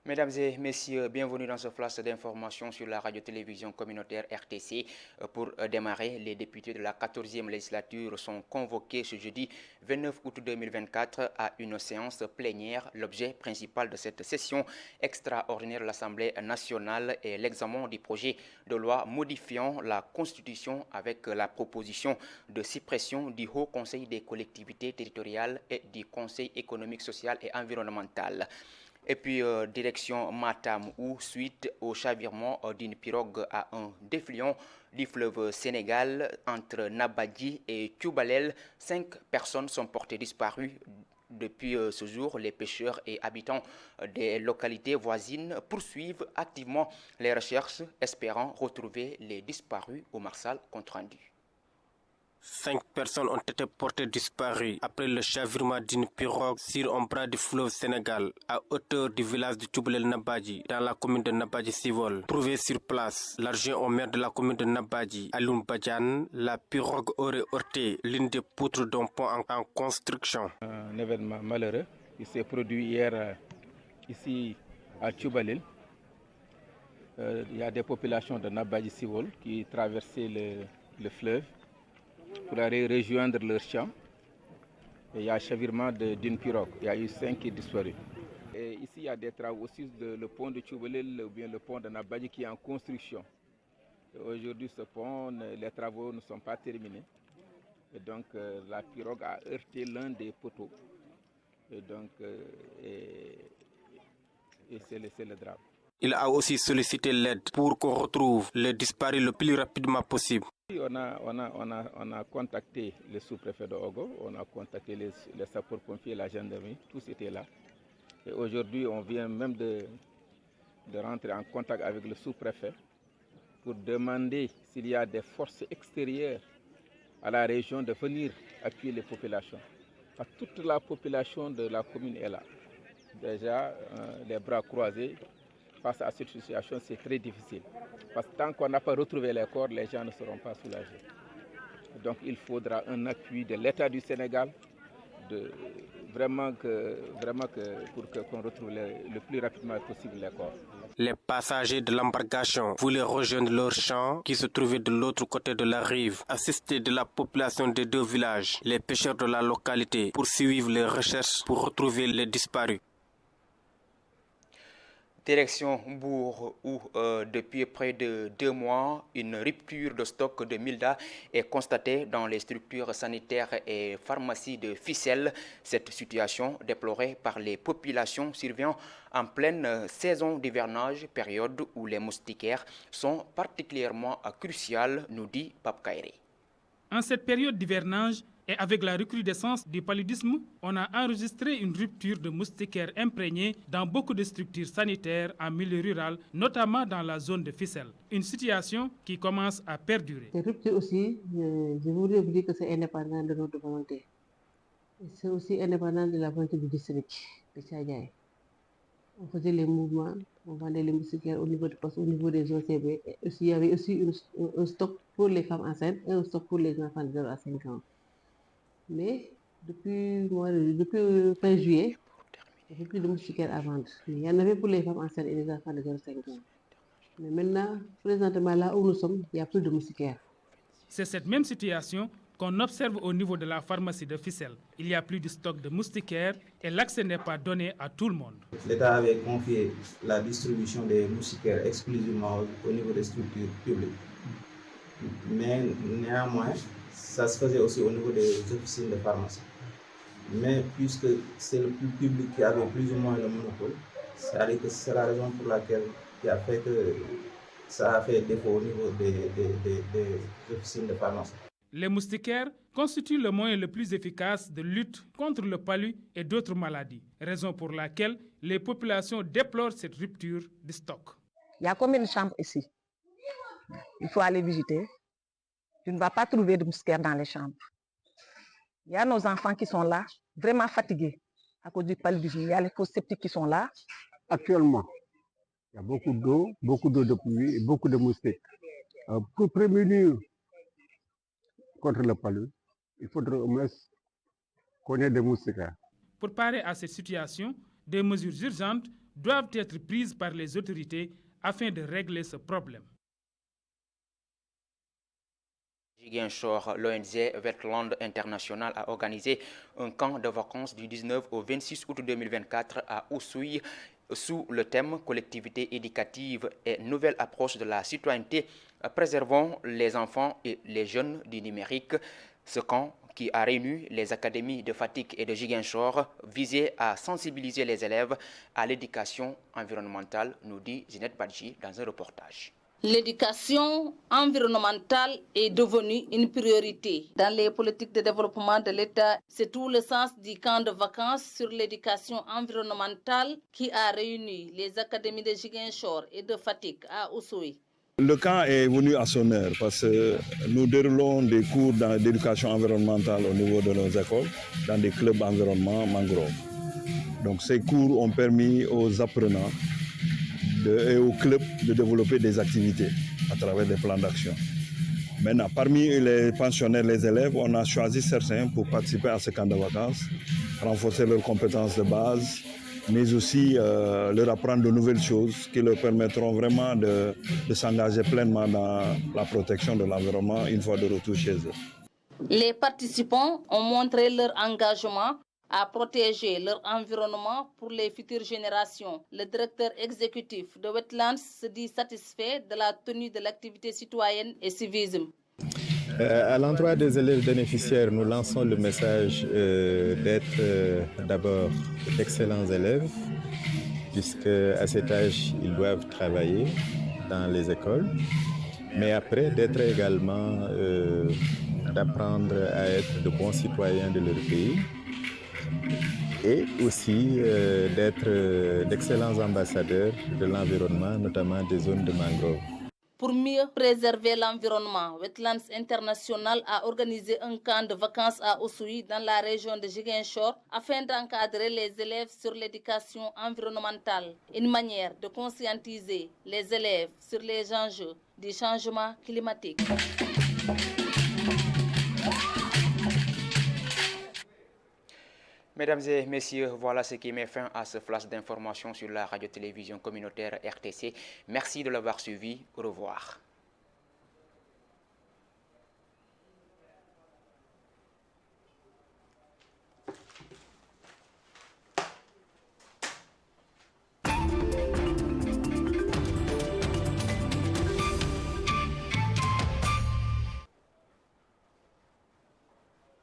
Mesdames et messieurs, bienvenue dans ce flash d'information sur la radio-télévision communautaire RTC. Pour démarrer, les députés de la 14e législature sont convoqués ce jeudi 29 août 2024 à une séance plénière. L'objet principal de cette session extraordinaire de l'Assemblée nationale est l'examen du projet de loi modifiant la Constitution avec la proposition de suppression du Haut Conseil des collectivités territoriales et du Conseil économique, social et environnemental. Et puis, direction Matam, où suite au chavirement d'une pirogue à un défluent du fleuve Sénégal entre Nabadji et Tchoubalel, 5 personnes sont portées disparues. Depuis ce jour, les pêcheurs et habitants des localités voisines poursuivent activement les recherches, espérant retrouver les disparus au Marsal compte rendu. 5 personnes ont été portées disparues après le chavirement d'une pirogue sur un bras du fleuve Sénégal à hauteur du village de Tchoubalel Nabadji dans la commune de Nabadji Sivol. Trouvé sur place, l'adjoint au maire de la commune de Nabadji, Aloun Badjan, la pirogue aurait heurté l'une des poutres d'un pont en construction. Un événement malheureux qui s'est produit hier ici à Tchoubalel. Il y a des populations de Nabadji Sivol qui traversaient le fleuve pour aller rejoindre leur champ. Et il y a un chavirement d'une pirogue. Il y a eu 5 qui sont disparus. Et ici, il y a des travaux aussi, le pont de Tchoubalel ou bien le pont de Nabadji qui est en construction. Aujourd'hui, ce pont, les travaux ne sont pas terminés. Et donc, la pirogue a heurté l'un des poteaux. Et donc, c'est le drame. Il a aussi sollicité l'aide pour qu'on retrouve les disparus le plus rapidement possible. On a contacté le sous-préfet de Ogo, on a contacté les sapeurs-pompiers, la gendarmerie, tous étaient là. Et aujourd'hui, on vient même de rentrer en contact avec le sous-préfet pour demander s'il y a des forces extérieures à la région de venir appuyer les populations. Parce que toute la population de la commune est là. Déjà, les bras croisés. Face à cette situation, c'est très difficile. Parce que tant qu'on n'a pas retrouvé les corps, les gens ne seront pas soulagés. Donc il faudra un appui de l'État du Sénégal, pour qu'on retrouve le plus rapidement possible les corps. Les passagers de l'embarcation voulaient rejoindre leur champ qui se trouvait de l'autre côté de la rive, assistés de la population des deux villages, les pêcheurs de la localité, poursuivent les recherches pour retrouver les disparus. Direction Bourg où depuis près de 2 mois, une rupture de stock de Milda est constatée dans les structures sanitaires et pharmacies de Ficelle. Cette situation déplorée par les populations survient en pleine saison d'hivernage, période où les moustiquaires sont particulièrement cruciales, nous dit Pape Kairi. En cette période d'hivernage, et avec la recrudescence du paludisme, on a enregistré une rupture de moustiquaires imprégnés dans beaucoup de structures sanitaires en milieu rural, notamment dans la zone de Ficelle. Une situation qui commence à perdurer. Cette rupture aussi, je voudrais vous dire que c'est indépendant de notre volonté. C'est aussi indépendant de la volonté du district de Tchadjaï. On faisait les mouvements, on vendait les moustiquaires au niveau de poste, au niveau des OCB. Et aussi, il y avait aussi un stock pour les femmes enceintes et un stock pour les enfants de 0 à 5 ans. Mais depuis fin juillet, il n'y a plus de moustiquaires à vendre. Il y en avait pour les femmes enceintes et les enfants de 0 à 5 ans. Mais maintenant, présentement là où nous sommes, il n'y a plus de moustiquaires. C'est cette même situation qu'on observe au niveau de la pharmacie de Ficelle. Il n'y a plus de stock de moustiquaires et l'accès n'est pas donné à tout le monde. L'État avait confié la distribution des moustiquaires exclusivement au niveau des structures publiques. Mais néanmoins, ça se faisait aussi au niveau des officines de pharmacie. Mais puisque c'est le public qui avait plus ou moins le monopole, c'est-à-dire que c'est la raison pour laquelle qui a fait que ça a fait défaut au niveau des officines de pharmacie. Les moustiquaires constituent le moyen le plus efficace de lutte contre le palu et d'autres maladies, raison pour laquelle les populations déplorent cette rupture de stock. Il y a combien de chambres ici? Il faut aller visiter. Tu ne vas pas trouver de moustiquaires dans les chambres. Il y a nos enfants qui sont là, vraiment fatigués à cause du paludisme. Il y a les fosses septiques qui sont là. Actuellement, il y a beaucoup d'eau de pluie et beaucoup de moustiques. Pour prévenir contre le palu, il faudrait au moins qu'on ait des moustiquaires. Pour parer à cette situation, des mesures urgentes doivent être prises par les autorités afin de régler ce problème. Ziguinchor, l'ONG Wetland International a organisé un camp de vacances du 19 au 26 août 2024 à Oussouye sous le thème « Collectivité éducative et nouvelle approche de la citoyenneté, préservons les enfants et les jeunes du numérique ». Ce camp, qui a réuni les académies de Fatick et de Ziguinchor, visait à sensibiliser les élèves à l'éducation environnementale, nous dit Zinette Badji dans un reportage. L'éducation environnementale est devenue une priorité dans les politiques de développement de l'État. C'est tout le sens du camp de vacances sur l'éducation environnementale qui a réuni les académies de Ziguinchor et de Fatick à Oussouye. Le camp est venu à son heure parce que nous déroulons des cours d'éducation environnementale au niveau de nos écoles, dans des clubs environnement mangrove. Donc ces cours ont permis aux apprenants et aux clubs de développer des activités à travers des plans d'action. Maintenant, parmi les pensionnaires, les élèves, on a choisi certains pour participer à ce camp de vacances, renforcer leurs compétences de base, mais aussi leur apprendre de nouvelles choses qui leur permettront vraiment de s'engager pleinement dans la protection de l'environnement une fois de retour chez eux. Les participants ont montré leur engagement à protéger leur environnement pour les futures générations. Le directeur exécutif de Wetlands se dit satisfait de la tenue de l'activité citoyenne et civisme. À l'endroit des élèves bénéficiaires, nous lançons le message d'être d'abord d'excellents élèves, puisque à cet âge, ils doivent travailler dans les écoles, mais après d'être également, d'apprendre à être de bons citoyens de leur pays, et aussi d'être d'excellents ambassadeurs de l'environnement, notamment des zones de mangrove. Pour mieux préserver l'environnement, Wetlands International a organisé un camp de vacances à Oussouye dans la région de Ziguinchor afin d'encadrer les élèves sur l'éducation environnementale, une manière de conscientiser les élèves sur les enjeux du changement climatique. Mesdames et messieurs, voilà ce qui met fin à ce flash d'information sur la radio-télévision communautaire RTC. Merci de l'avoir suivi. Au revoir.